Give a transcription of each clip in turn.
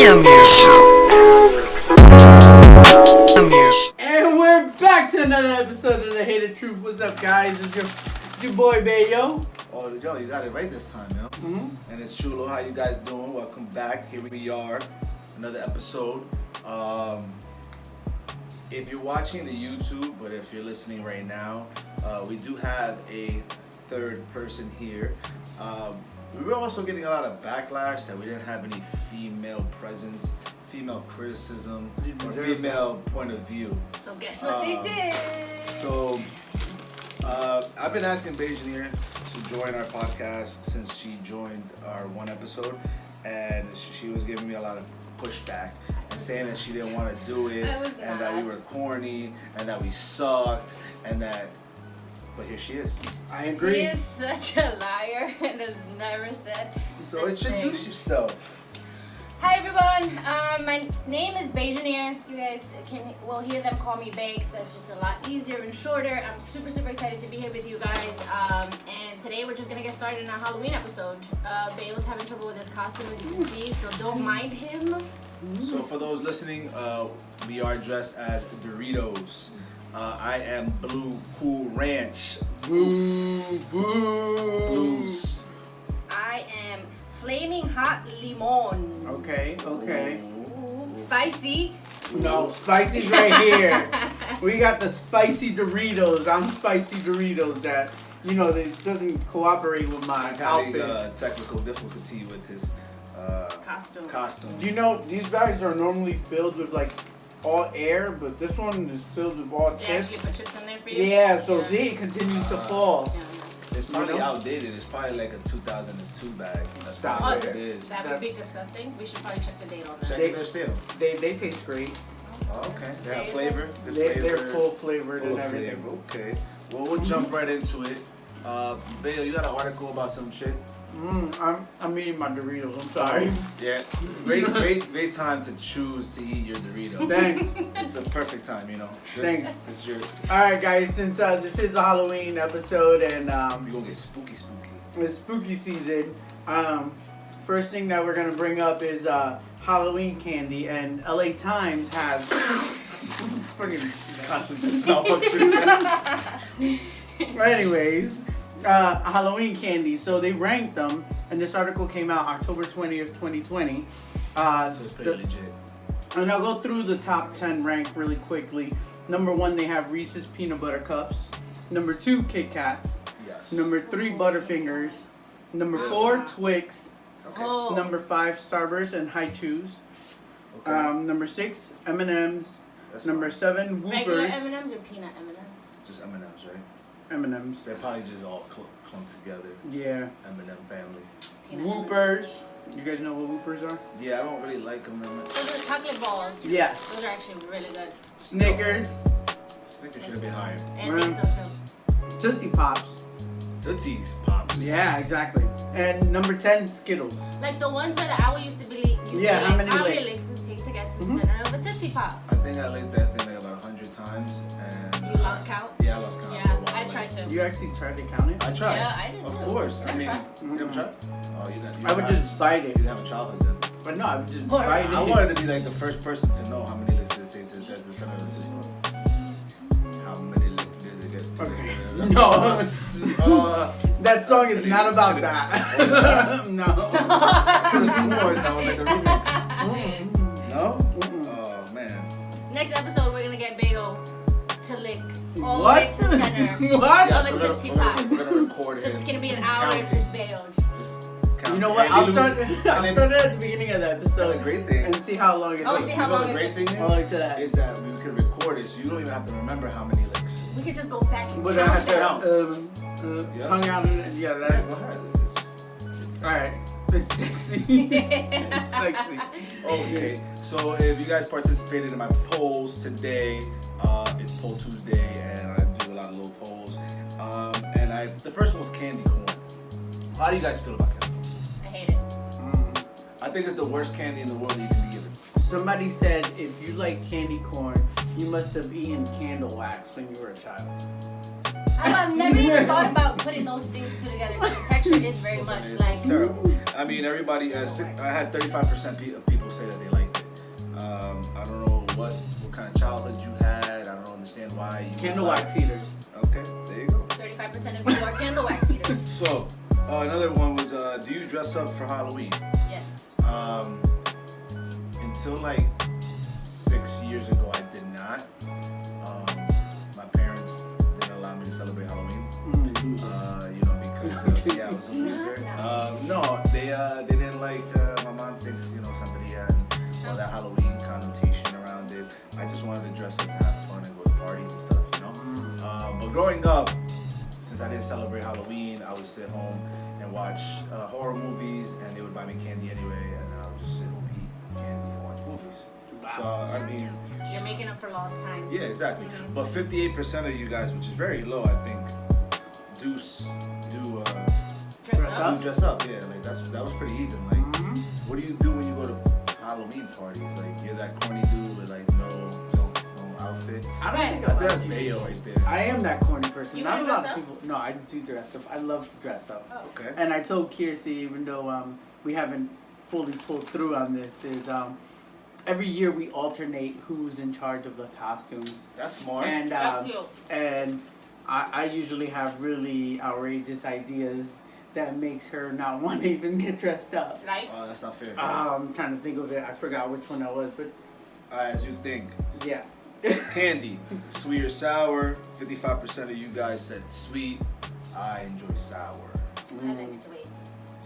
And we're back to another episode of The Hated Truth. What's up, guys? It's your boy, Bayo. Oh, yo, you got it right this time, yo. Mm-hmm. And it's Chulo. How you guys doing? Welcome back. Here we are, another episode. If you're watching the YouTube, but if you're listening right now, we do have a third person here. We were also getting a lot of backlash that we didn't have any female presence, female criticism, or female point of view. So guess what they did? So, I've been asking Beijing to join our podcast since she joined our one episode, and she was giving me a lot of pushback and saying that she didn't want to do it, and that we were corny, and that we sucked, and that. But here she is. I agree. He is such a liar and has never said. So introduce yourself. Hi everyone, my name is Beijing. You guys will hear them call me Bay because that's just a lot easier and shorter. I'm super excited to be here with you guys. And today we're just gonna get started in our Halloween episode. Bay was having trouble with his costume, as you can see, so don't mind him. So for those listening, we are dressed as Doritos. I am Blue Cool Ranch. Blues. I am Flaming Hot Limon. Okay. Ooh, spicy. No, spicy's right here. We got the spicy Doritos. I'm spicy Doritos that, that doesn't cooperate with my He's outfit. having technical difficulty with his costume. These bags are normally filled with all air, but this one is filled with all They chips. actually put chips in there for you? Yeah, so see, it continues to fall. Yeah. It's probably outdated. It's probably like a 2002 bag. That's Stop probably it. what it is. That would be disgusting. We should probably check the date on that. Check if they're still. They taste great. Oh, okay. They have flavor. Good They're flavor. full flavored Full and of everything. flavor. Okay. Well, we'll jump right into it. Bayo, you got an article about some shit? I'm eating my Doritos. I'm sorry. Yeah. Great time to choose to eat your Dorito. Thanks. It's a perfect time, Thanks. It's your. All right, guys. Since this is a Halloween episode and We're gonna get spooky. it's spooky season, first thing that we're gonna bring up is Halloween candy, and LA Times have This costume just malfunction. anyways, Halloween candy. So they ranked them, and this article came out October 20th, 2020. So it's pretty legit. And I'll go through the top 10 rank really quickly. Number 1, they have Reese's Peanut Butter Cups. Number 2, Kit Kats. Yes. Number 3, Butterfingers. Number 4, Twix. Okay. Oh. Number 5, Starburst and High Chews. Okay. Number 6, M&M's. That's Number fine. 7, Regular Whoopers. M&M's or peanut M&M's? Just M&M's, right? M&M's. They're probably just all clumped together. Yeah. M&M family. Peanut Whoopers. You guys know what Whoopers are? Yeah, I don't really like them that much. Those are chocolate balls. Yeah. Those are actually really good. Snickers. Snickers should be higher. And mix them too. Tootsie Pops. Tootsies Pops. Yeah, exactly. And number 10, Skittles. Like the ones that I used to be Yeah, how many how many licks? licks does it take to get to Mhm. the center of a Tootsie Pop? I think I licked that thing like about 100 times. And You lost count? Yeah, I lost count. Yeah, for a while, I like- tried to. You actually tried to count it? I tried. Yeah, I did Of too. course. You I never mean, tried? you never tried? Oh, you I would just bite You it. didn't have a childhood then. But no, I would just Or- bite it. I wanted to be like the first person to know how many licks did it say to the center of the system. How many licks did it get? Okay. No. That song is not about that. No. I could have sworn that was like the remix. No? Mm-mm. Oh, man. Next episode, we're gonna get Bagel to lick all the What? way to the center. What? Yes. so the Tootsie we're Pop. gonna record So him. it's gonna be an hour of counting. just Bagel. Just count. You know what? And I'll he start was- at and the beginning of the And the episode great thing and see how long it Oh, takes. see you how know long the it- great thing All the way to that. is that we could record it, so you don't even have to remember how many licks. We could just go back and But I count have them. to Yeah. tongue out and yeah, Yeah, go that's ahead. It's all right. It's sexy. It's sexy. Okay, so if you guys participated in my polls today, it's Poll Tuesday, and I do a lot of little polls. And the first one was candy corn. How do you guys feel about candy corn? I hate it. I think it's the worst candy in the world that you can be given. Somebody said if you like candy corn, you must have eaten candle wax when you were a child. I've never even thought about putting those things two together because the texture is very much like. It's terrible. I I mean, everybody. I had 35% of people say that they liked it. I don't know what kind of childhood you had. I don't understand why you. Candle wax eaters. Okay, there you go. 35% of you are candle wax eaters. So, another one was, do you dress up for Halloween? Yes. Until like 6 years ago, I did not. My parents didn't allow me to celebrate Halloween. Because I was a loser. No, they didn't like. My mom thinks Santeria and all that Halloween connotation around it. I just wanted to dress up to have fun and go to parties and stuff, But growing up, since I didn't celebrate Halloween, I would sit home and watch horror movies, and they would buy me candy anyway, and I would just sit home, eat candy, and watch movies. Wow. So I mean, you're making up for lost time. yeah, exactly. But 58% of you guys, which is very low, I think, do dress up. Yeah, like that was pretty even. Like, what do you do when you go to Halloween parties? Like, you're that corny dude with like no outfit. I don't think that's Mayo right there. I am that corny person. You Not a dress lot of up? people. No, I do dress up. I love to dress up. Oh. Okay. And I told Kiersey, even though we haven't fully pulled through on this, is every year we alternate who's in charge of the costumes. That's smart. And That's cute. and I usually have really outrageous ideas that makes her not want to even get dressed up. Like? Oh, that's not fair. I'm trying to think of it. I forgot which one that was, but As you think. yeah. Candy, sweet or sour? 55% of you guys said sweet. I enjoy sour. I like sweet.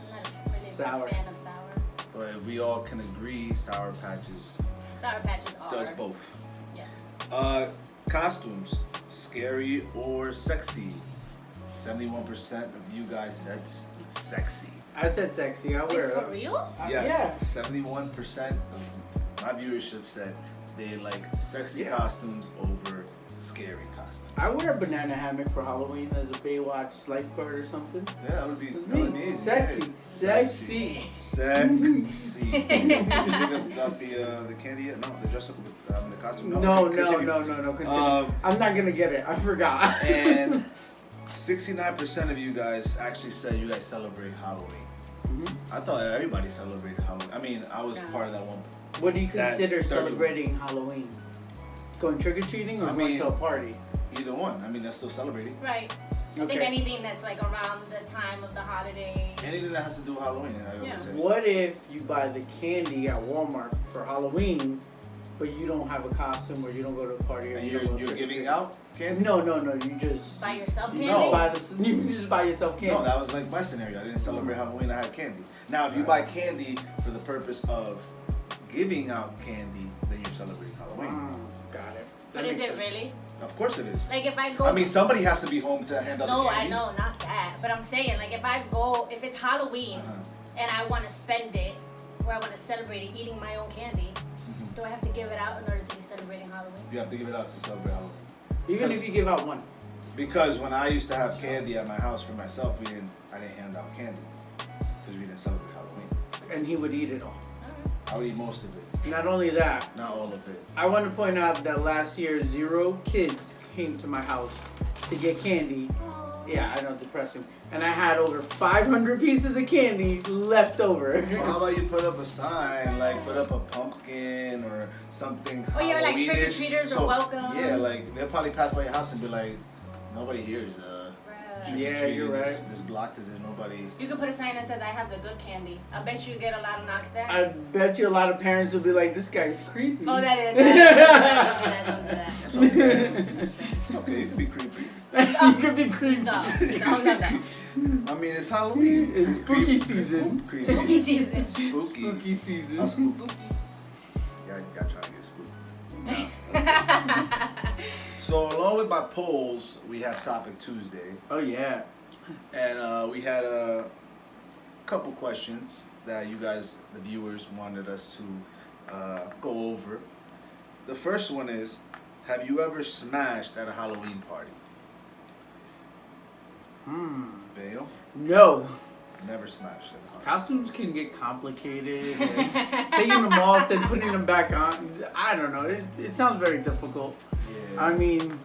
I'm not really a Sour. big fan of sour. But if we all can agree, Sour Patches Sour Patches are. does both. Yes. Costumes, scary or sexy? 71% of you guys said sexy. I said sexy. I wear Like, for reals? Yes, 71% of my viewership said they like sexy costumes over scary costumes. I wear a banana hammock for Halloween as a Baywatch lifeguard or something. Yeah, that would be easy. Sexy. Sexy. Sexy. Did you think about the candy yet? No, the dress up with the costume? No. Continue. Continue. I'm not gonna get it. I forgot. And 69% of you guys actually said you guys celebrate Halloween. I thought everybody celebrated Halloween. I mean, I was part of that one. What do you consider 31. celebrating Halloween? Going trick-or-treating or going to a party? Either one. I mean, that's still celebrating. Right. I think anything that's like around the time of the holiday. Anything that has to do with Halloween, I would say. What if you buy the candy at Walmart for Halloween, but you don't have a costume or you don't go to a party? Or And you're giving out candy? No. You just Buy yourself candy? you just buy yourself candy. No, that was like my scenario. I didn't celebrate Halloween. I had candy. Now, if you buy candy for the purpose of giving out candy, then you're celebrating Halloween. Got it. But is it really? Of course it is. Like if I go. I mean, somebody has to be home to hand out the No, candy. I know, not that. But I'm saying, like, if it's Halloween and I want to spend it, or I want to celebrate it eating my own candy, do I have to give it out in order to be celebrating Halloween? You have to give it out to celebrate Halloween. Even if you give out one. Because when I used to have candy at my house for myself, I didn't hand out candy because we didn't celebrate Halloween. And he would eat it all. I would eat most of it, Not only that, not all of it. I want to point out that last year 0 kids came to my house to get candy. Yeah, I know, depressing. And I had over 500 pieces of candy left over. Well, how about you put up a sign, like put up a pumpkin or something Or you're like Halloween-ish? trick-or-treaters are welcome. Yeah, like they'll probably pass by your house and be like, nobody here is Yeah, you're right. This block is there's nobody. You could put a sign that says, I have the good candy. I bet you get a lot of knocks there. I bet you a lot of parents will be like, this guy's creepy. Oh, that is. Don't do that. It's okay. It's okay. You can be creepy. You could be creepy. No. I mean, it's Halloween. It's spooky Creepy. season. Creepy. Spooky season. Spooky. Spooky season. How spooky? Spooky. Yeah, you gotta try to get spooky. So along with my polls, we have Topic Tuesday. Oh, yeah. And we had a couple questions that you guys, the viewers, wanted us to go over. The first one is, have you ever smashed at a Halloween party? Bayo? No. Never smashed at a Halloween. Costumes can get complicated. And taking them off, then putting them back on. I don't know. It sounds very difficult. Yeah. I mean,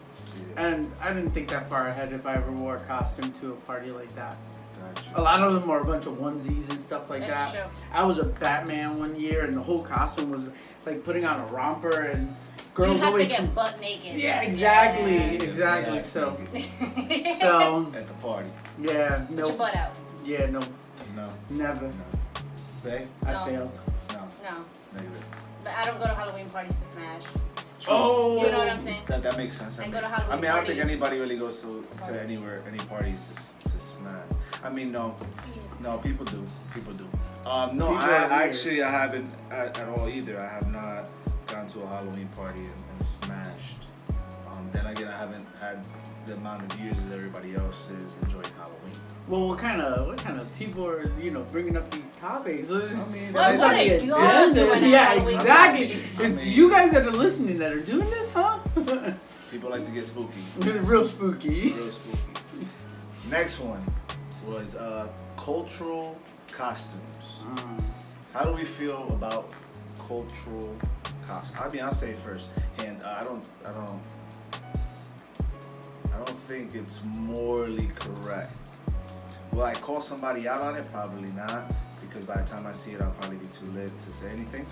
and I didn't think that far ahead if I ever wore a costume to a party like that. Gotcha. A lot of them are a bunch of onesies and stuff like That's that. true. I was a Batman one year, and the whole costume was like putting on a romper, and You girls have always to get butt naked. Yeah, exactly, Yeah. exactly. Yeah, So, naked. so At the party. yeah, Put your no, butt out. yeah, no, No. never. No. Bae? I No. failed. No. No. Negative. But I don't go to Halloween parties to smash. Oh, You know what I'm saying? That makes sense. I go to Halloween I mean, I don't think parties. anybody really goes to party. anywhere, any parties to smash. I mean, no, people do. People do. No, People are I weird. actually I haven't at all either. I have not gone to a Halloween party and smashed. Then again, I haven't had the amount of years as everybody else is enjoying Halloween. Well, what kind of people are bringing up these topics? I mean, Well, that's what not are it. you all doing at Yeah, Halloween exactly. parties? I It's mean- you guys that are listening that are doing this, huh? People like to get spooky. Real spooky. Real spooky. Next one was cultural costumes. How do we feel about cultural costumes? I mean, I'll say it first. And I don't think it's morally correct. Will I call somebody out on it? Probably not, because by the time I see it, I'll probably be too lit to say anything.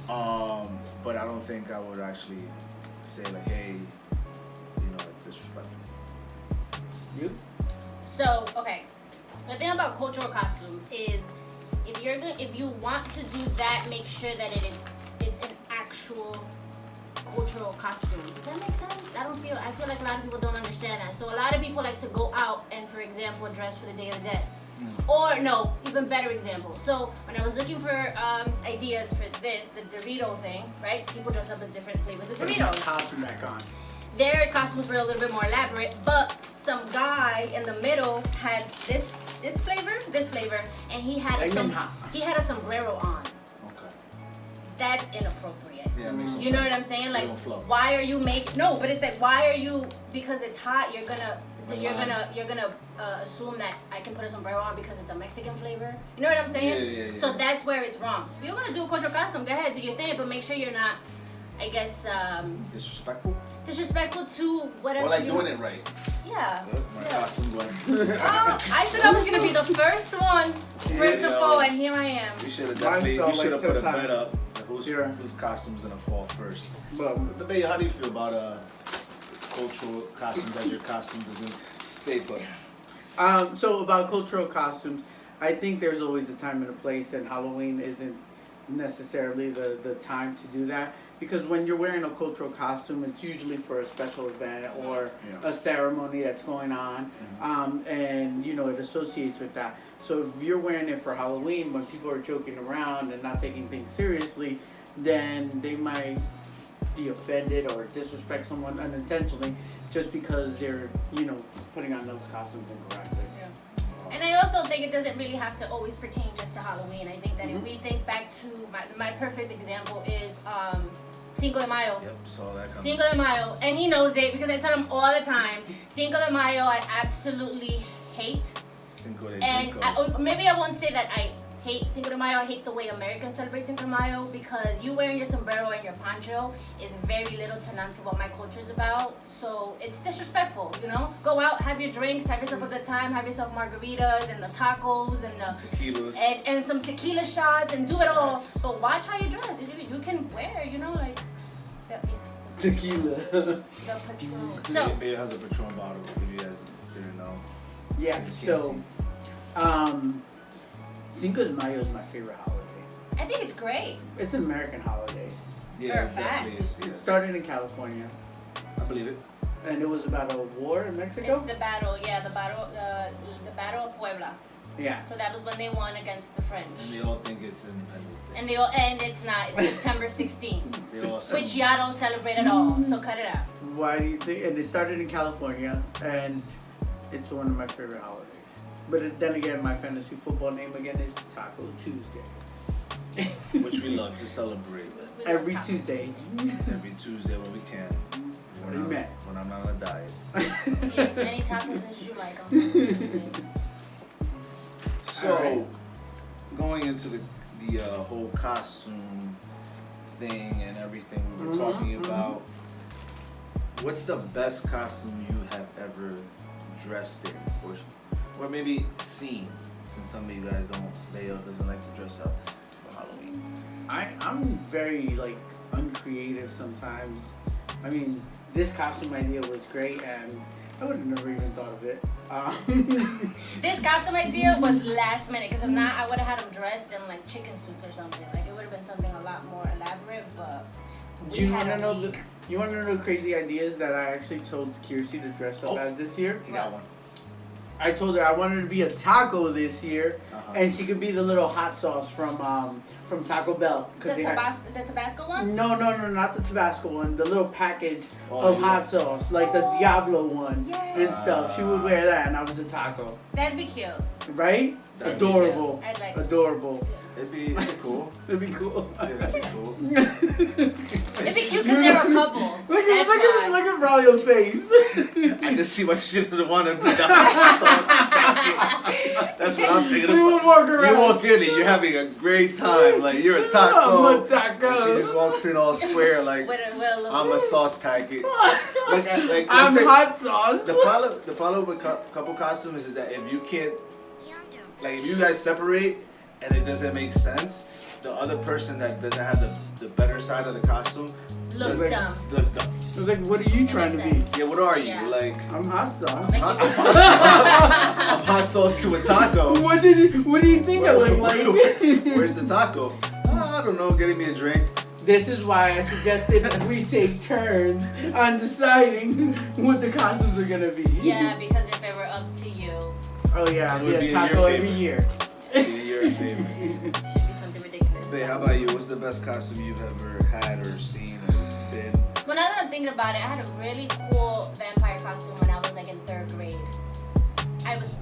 But I don't think I would actually say like, hey, it's disrespectful. You? So, okay. The thing about cultural costumes is if you want to do that, make sure that it's an actual cultural costume. Does that make sense? I feel like a lot of people don't understand that. So a lot of people like to go out and, for example, dress for the Day of the Dead. Or no, even better example. So when I was looking for ideas for this, the Dorito thing, right? People dress up as different flavors of Put my Doritos. costume back on. Their costumes were a little bit more elaborate, but some guy in the middle had this flavor, and he had a sombrero on. Okay. That's inappropriate. Yeah, it makes no You know what I'm sense. saying? It Like, don't flow. why are you making? No, but it's like, why are you? Because it's hot. You're gonna assume that I can put a sombrero on because it's a Mexican flavor. You know what I'm saying? Yeah. So that's where it's wrong. If you want to do a cultural costume, go ahead, do your thing, but make sure you're not, I guess, Disrespectful? disrespectful to whatever. Or like you doing it right. Yeah. My Yeah. costume going. Oh, I said I was gonna be the first one for it to Yeah. fall, and here I am. We should have Mine definitely. felt We should have like put a 10 bet times. up. Whose costume's gonna fall first? But The Babe, how do you feel about cultural costumes as your costume doesn't stay put? so about cultural costumes, I think there's always a time and a place, and Halloween isn't necessarily the time to do that. Because when you're wearing a cultural costume, it's usually for a special event or Yeah. a ceremony that's going on, and it associates with that. So if you're wearing it for Halloween, when people are joking around and not taking things seriously, then they might be offended or disrespect someone unintentionally just because they're putting on those costumes incorrectly. And I also think it doesn't really have to always pertain just to Halloween. I think that if we think back to my perfect example is Cinco de Mayo. Yep, saw that coming. Cinco de Mayo, and he knows it because I tell him all the time. Cinco de Mayo, I absolutely hate. Cinco de And Cinco. maybe I won't say that I hate Cinco de Mayo. I hate the way Americans celebrate Cinco de Mayo because you wearing your sombrero and your poncho is very little to none to what my culture is about. So it's disrespectful, Go out, have your drinks, have yourself a good time, have yourself margaritas and the tacos and the Tequilas. and some tequila shots and do it all. Yes. But watch how you dress. You can wear, like Tequila. the Patron. So Babe has a Patron bottle. If you guys didn't know. Yeah. You can't So, Cinco de Mayo is my favorite holiday. I think it's great. It's an American holiday. Yeah, For a it definitely is. It Yeah. started in California, I believe it. and it was about a war in Mexico. It's the battle of Puebla. Yeah. So that was when they won against the French. And they all think it's Independence Day. And it's not. It's September 16th, They all which y'all don't celebrate at all. So cut it out. Why do you think? And it started in California, and it's one of my favorite holidays. But then again, my fantasy football name again is Taco Tuesday. which we love to celebrate We Every love tacos. Tuesday. every Tuesday when we can. Amen. When I'm not on a diet. Eat as many tacos as you like on Tuesdays. So, Alright. going into the whole costume thing and everything we were talking about, what's the best costume you have ever dressed in? or maybe seen, since some of you guys doesn't like to dress up for Halloween? I'm very like uncreative sometimes. I mean, this costume idea was great, and I would have never even thought of it. This costume idea was last minute, because if not, I would have had them dressed in like chicken suits or something. Like it would have been something a lot more elaborate, but You want to know the crazy ideas that I actually told Kiersey to dress up as this year? You got one. I told her I wanted to be a taco this year, and she could be the little hot sauce from Taco Bell. The Tabasco ones? No, not the Tabasco one. The little package of hot sauce, like the Diablo one and stuff. She would wear that, and I was a taco. That'd be cute. Right? That'd Adorable. I'd like Adorable. It'd be cool. It'd be cool. Yeah, that'd be cool. It'd be cute because they're a couple. Look at Braulio's face. I can see why she doesn't want to be the hot sauce. That's what I'm thinking We about. would walk around. You walk in and you're having a great time. Like, you're a taco. I'm a taco. And she just walks in all square like, I'm a sauce packet. Like I'm hot sauce. The problem with couple costumes is that if you can't, like, if you guys separate and it doesn't make sense, the other person that doesn't have the better side of the costume looks dumb. Looks dumb. I was like, what are you trying to be? Yeah, what are you? Yeah. Like, I'm hot sauce. I'm hot sauce to a taco. What do you think I look like? Where's the taco? I don't know. Getting me a drink. This is why I suggested we take turns on deciding what the costumes are gonna be. Yeah, because if it were up to you, Oh yeah, It would be a taco your every favorite. year. Your favorite. should be something ridiculous. Say, how about you? What's the best costume you've ever had or seen or been? Well, now that I'm thinking about it, I had a really cool vampire costume when I was like in 3rd grade. I was,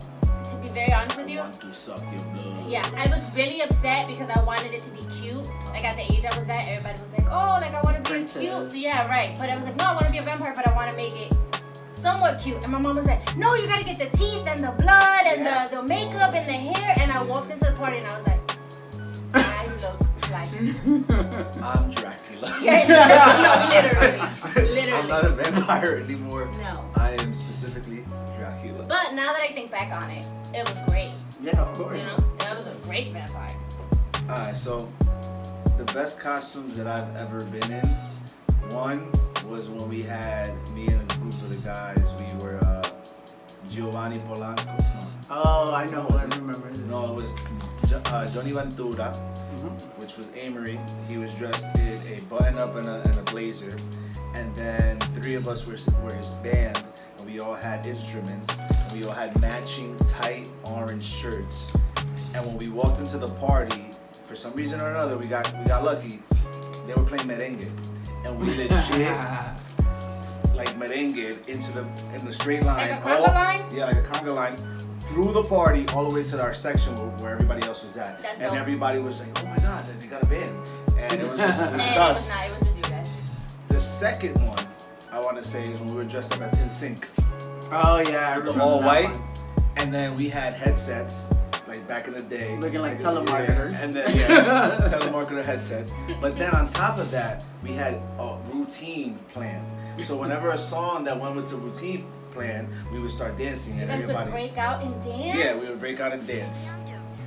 to be very honest with you, I want to suck your blood. yeah, I was really upset because I wanted it to be cute. Like at the age I was at, everybody was like, oh, like I want to be Princess. cute. Yeah, right. But I was like, no, I want to be a vampire, but I want to make it somewhat cute. And my mom was like, no, you gotta get the teeth and the blood and the makeup and the hair. And I walked into the party and I was like, I look like I'm Dracula. no, literally. I'm not a vampire anymore. No. I am specifically Dracula. But now that I think back on it, it was great. Yeah, of course. You know, that was a great vampire. Alright, so the best costumes that I've ever been in, one was when we had me and a group of the guys. We were Giovanni Polanco. Oh, I know. I remember. No, it was Johnny Ventura, which was Amory. He was dressed in a button-up and a blazer, and then 3 of us were his band, and we all had instruments. And we all had matching tight orange shirts. And when we walked into the party, for some reason or another, we got lucky. They were playing merengue, and we legit like merengue in the straight line. Like a conga line? Yeah, like a conga line. Through the party all the way to our section where everybody else was at. That's And dope. everybody was like, oh my god, they got a band. And it was just And it was us. not, it was just you guys. The second one I want to say is when we were dressed up as NSYNC. Oh yeah, I With the remember all that white. one. And then we had headsets, like back in the day. Looking like Yeah, telemarketers. and then, telemarketer headsets. But then on top of that, we had a routine planned. So whenever a song that went with the routine plan, we would start dancing You and guys everybody. would break out and dance? Yeah, we would break out and dance.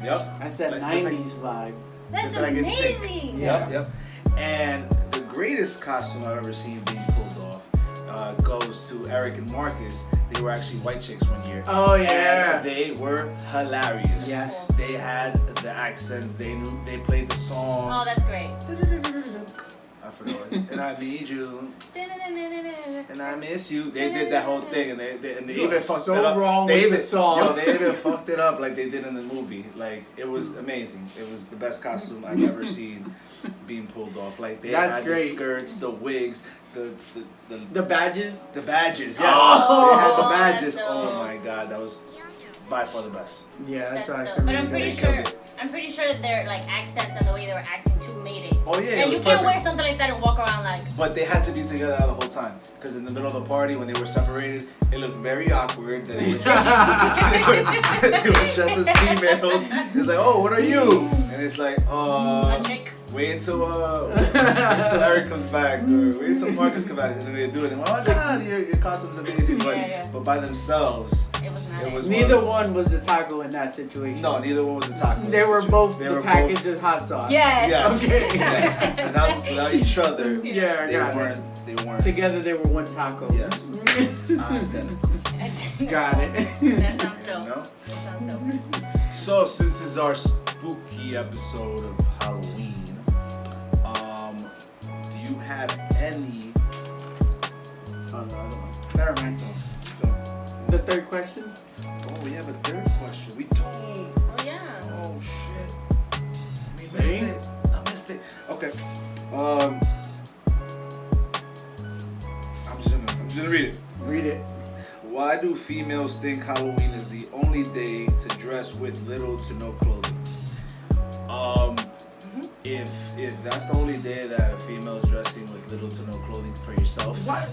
Yep. That's that Like- just 90s vibe. That's just like in sync. amazing! Yeah. Yep. And the greatest costume I've ever seen being pulled off goes to Eric and Marcus. They were actually white chicks one year. Oh yeah. And they were hilarious. Yes. They had the accents. They played the song. Oh, that's great. I forgot. And I need you. And I miss you. They did that whole thing, and they You even are fucked so it up. wrong they with even, the song. Yo, they even fucked it up like they did in the movie. Like, it was amazing. It was the best costume I've ever seen being pulled off. Like, they That's had great. the skirts, the wigs, the badges. the badges. Yes, Oh, they had the that's badges. dope. Oh my god, that was by far the best. Yeah, that's That's actually dope. But I'm really pretty good. sure their like accents and the way they were acting too made it. Oh yeah, it And was you can't perfect. wear something like that and walk around like. But they had to be together the whole time. Because in the middle of the party, when they were separated, it looked very awkward that they were dressed they were dressed as females. It's like, oh, what are you? And it's like, A chick. wait until Eric comes back, or wait until Marcus comes back. And then they do it. And oh my god, your costume's amazing. But, Yeah. but by themselves, It was not. It was Neither one was the taco in that situation. No, neither one was a taco. They were both They the were package both- of hot sauce. Yes. Yes. Okay. Yes. Without each other, Yeah, I they got weren't. it. They weren't. Together they were one taco. Yes. Identical. Got it. That sounds dope. No? That sounds dope. So since this is our spooky episode of Halloween, do you have any? Oh, no, I don't. Never mind. The third question? Oh, we have a third question. We do. Oh yeah. Oh shit. We missed See? it. I missed it. Okay. I'm just gonna read it. Read it. Why do females think Halloween is the only day to dress with little to no clothing? If that's the only day that a female is dressing with little to no clothing for yourself, Why?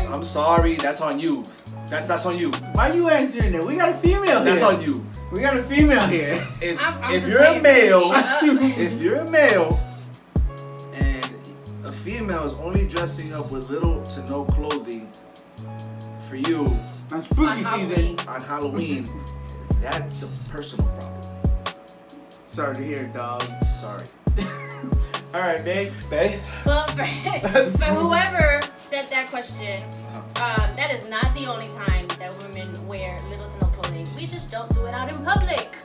I'm sorry, that's on you. That's on you. Why you answering it? We got a female That's here. on you. We got a female here. If I'm if just you're a waiting for you to male, shut up. if you're a male, and a female is only dressing up with little to no clothing for you On spooky On season. Halloween. on Halloween, that's a personal problem. Sorry to hear, dog. Sorry. All right, babe. Bae? But for whoever said that question, that is not the only time that women wear little to no clothing. We just don't do it out in public.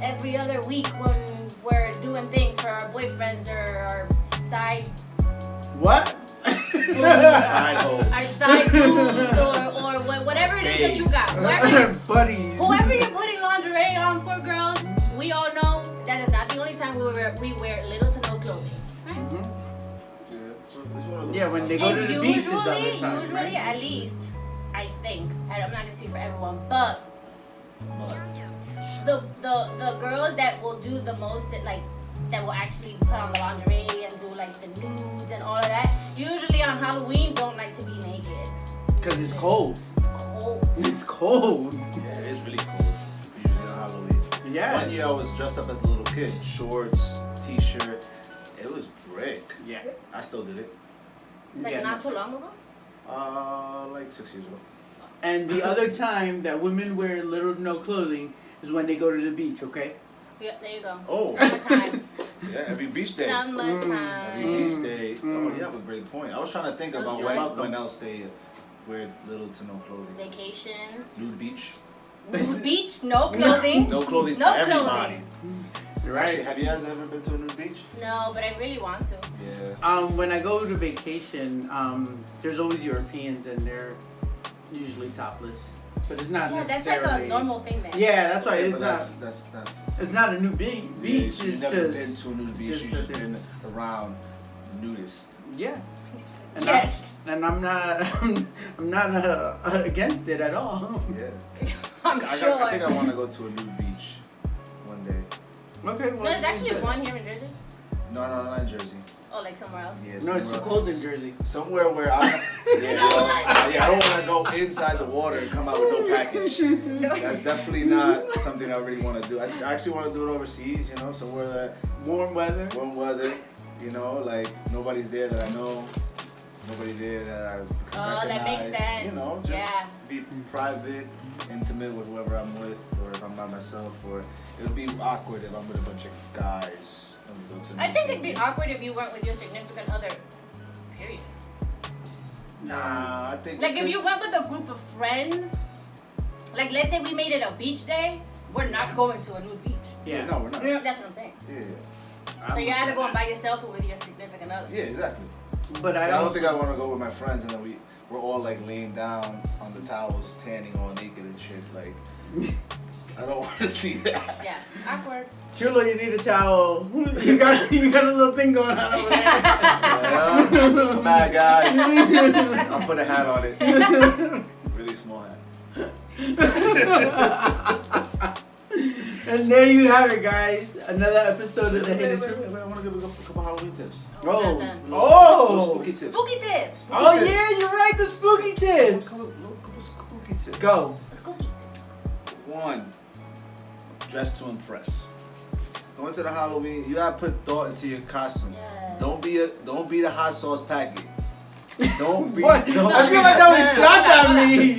Every other week when we're doing things for our boyfriends or our side What? Side hoes. our side boobs or whatever it is that you got. Buddies. Whoever you're putting lingerie on for, girls, we all know that is not the only time we wear little to no clothing. Right? Yeah, when they go to And the beach is other usually, times, right? at least, I think, and I'm not gonna speak for everyone, but the girls that will do the most, that will actually put on the lingerie and do like the nudes and all of that, usually on Halloween don't like to be naked. Because it's cold. Cold. It's cold. Yeah, it's really cold. Usually on Halloween. Yeah. One year I was dressed up as a little kid. Shorts, t-shirt. It was brick. Yeah. I still did it. Like Yeah. not too long ago. Like 6 years ago. And the other time that women wear little to no clothing is when they go to the beach, okay? Yeah, there you go. Oh. Summertime. Yeah, every beach day. Every Summertime. beach day. Oh, you have a great point. I was trying to think That was about good. when else they wear little to no clothing. Vacations. Nude beach. Nude beach, no clothing. No clothing No for everybody. clothing. You're Actually, right. have you guys ever been to a nude beach? No, but I really want to. Yeah. When I go to vacation, there's always Europeans and they're usually topless. But it's not Yeah, that's necessarily... like a normal thing there. Yeah, that's why Yeah, it's but not... that's It's not a new beach. yeah, It's so you've just... never been to a nude beach, just you've just that been around nudist. Yeah. And Yes. I'm not... I'm not against it at all. Yeah. I'm sure. I think I want to go to a nude beach one day. Okay, No, well... there's actually you one here in Jersey. No, not in Jersey. Oh, like somewhere else. Yeah, No, it's somewhere too cold in else. Jersey. Somewhere where I'm. Yeah, I don't want to go inside the water and come out with no package. That's definitely not something I really want to do. I actually want to do it overseas, you know, somewhere that Warm weather. warm weather, you know, like nobody's there that I know, nobody there that I can Oh, recognize. that makes sense. You know, just Yeah. be private, intimate with whoever I'm with, or if I'm by myself, or it would be awkward if I'm with a bunch of guys. And we go to I think it'd be awkward if you weren't with your significant other. Period. Nah, I think Like if you because- went with a group of friends, like let's say we made it a beach day, we're not going to a nude beach. Yeah, no, we're not. You know, that's what I'm saying. Yeah, So you're either going by yourself or with your significant other. yeah, exactly. But I I don't also, think I want to go with my friends and then we're all like laying down on the towels, tanning all naked and shit. Like, I don't want to see that. Yeah, awkward. Chulo, you need a towel. You got a little thing going on over there. Yeah, I'm mad, guys. I'll put a hat on it. Really small hat. And there you have it, guys. Another episode of the Wait, Hated wait, Truth. wait, wait, I want to give a couple Halloween tips. Oh, Oh. well done. Oh. Spooky tips. Spooky tips. Oh yeah, you're right. The spooky tips. Couple spooky tips. Go. Spooky. 1. Dress to impress. Going to the Halloween, you gotta put thought into your costume. Yeah. Don't be the hot sauce packet. Don't be. What? Don't I be feel like that was shots at me.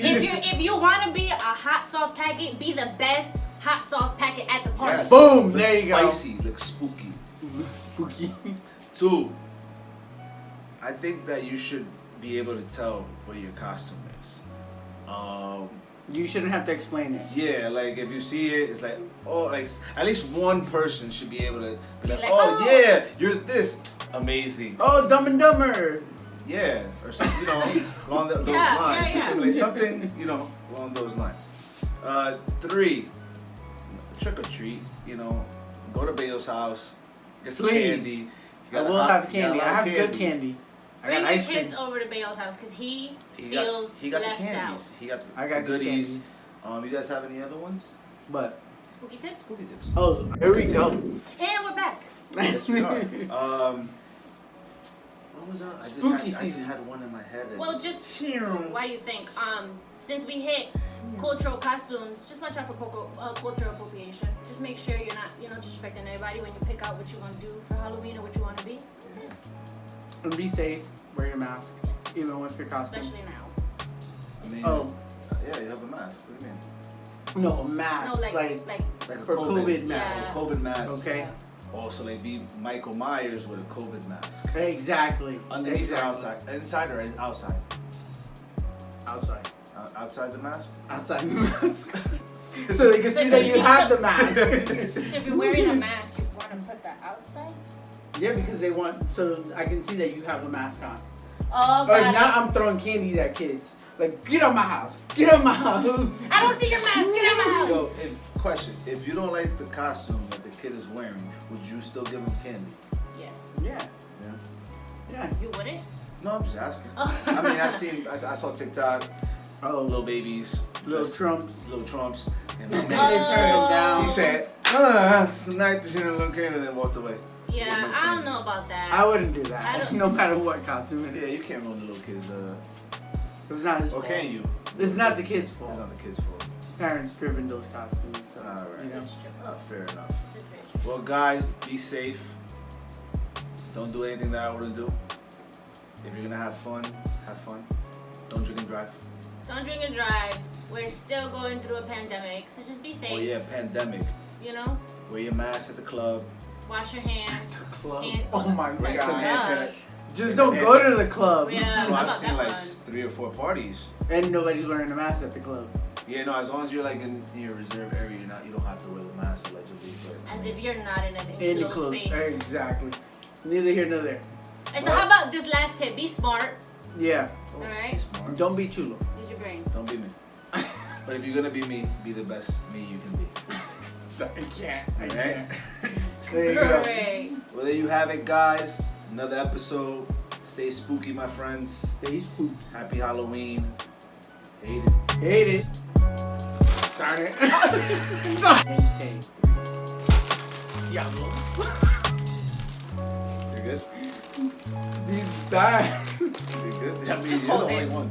If you want to be a hot sauce packet, be the best hot sauce packet at the party. Yes. Boom, Look there you go. spicy, look spooky. Spooky. 2, I think that you should be able to tell what your costume is. You shouldn't have to explain it. Yeah, like if you see it, it's like, oh, like at least one person should be able to be like, Like, oh, oh. yeah, you're this. Amazing. Oh, Dumb and Dumber. Yeah, or something, you know, along those Yeah, lines. yeah, yeah. Like something, you know, along those lines. 3, trick or treat, you know, go to Bayo's house, get some Please. candy. I will have candy. I have good candy. I Bring got your ice cream. kids over to Bale's house because he He feels got left the candies. out. He got I got the good goodies. You guys have any other ones? But Spooky tips. Spooky tips. oh, here we go. And we're back. Yes, we are. What was that? I Spooky just season. had one in my head. That Well, just why you think? Since we hit cultural costumes, just watch out for cultural appropriation. Just make sure you're not, disrespecting anybody when you pick out what you want to do for Halloween or what you want to be. That's it. And be safe. Wear your mask, Yes. even with your costume. Especially now. I mean, Oh. yeah, you have a mask. What do you mean? No, a mask. No, like Like a for COVID mask. Yeah. A COVID mask. Okay. Also, like be Michael Myers with a COVID mask. Exactly. Underneath or exactly. outside? Inside or outside? Outside. Outside the mask? Outside the mask. So they can see that you have the mask. If you're wearing a mask, you want to put that outside. Yeah, because they want, so I can see that you have a mask on. Oh, Or God. now I'm throwing candy at kids. Like, get out my house. Get out my house. I don't see your mask. Get out my Yo, house. question. If you don't like the costume that the kid is wearing, would you still give him candy? Yes. Yeah. Yeah. Yeah. You wouldn't? No, I'm just asking. Oh. I mean, I saw TikTok, Oh, little babies, little just Trumps. little Trumps, and Maybe they Oh. turn them down. he said, it's nice to see a little kid, and then walked away. Yeah, With no I don't candies. know about that. I wouldn't do I that. don't- No matter what costume it Yeah, is. you can't ruin the little kids. It's not his Or fault. can you? It's not the kid's fault. It's not the kid's fault. Parents driven those costumes. So, Alright. you know. That's true. Oh, fair enough. That's very true. Well, guys, be safe. Don't do anything that I wouldn't do. If you're gonna have fun, have fun. Don't drink and drive. Don't drink and drive. We're still going through a pandemic, so just be safe. Oh yeah, pandemic. You know, Wear your mask at the club. wash your hands. Club. Hands- Oh my Bring some god. hand God. sanitizer. Just don't go to the club. Yeah, No, how I've about seen that like one? 3 or 4 parties. And nobody's wearing a mask at the club. Yeah, no, as long as you're like in your reserve area, you don't have to wear the mask allegedly. But As if you're not in an In the enclosed club. space. Exactly. Neither here nor there. And so how about this last tip? Be smart. Yeah. Oh, Alright. be smart. Don't be chulo. Use your brain. Don't be me. But if you're gonna be me, be the best me you can be. I can't. I Alright? can't. There you go. Great. Well, there you have it, guys. Another episode. Stay spooky, my friends. Stay spooky. Happy Halloween. Hate it. Hate it. Darn it. Maintain. Diablo. You're good? These bad. You're good? I mean, Just you're the hold only it. one.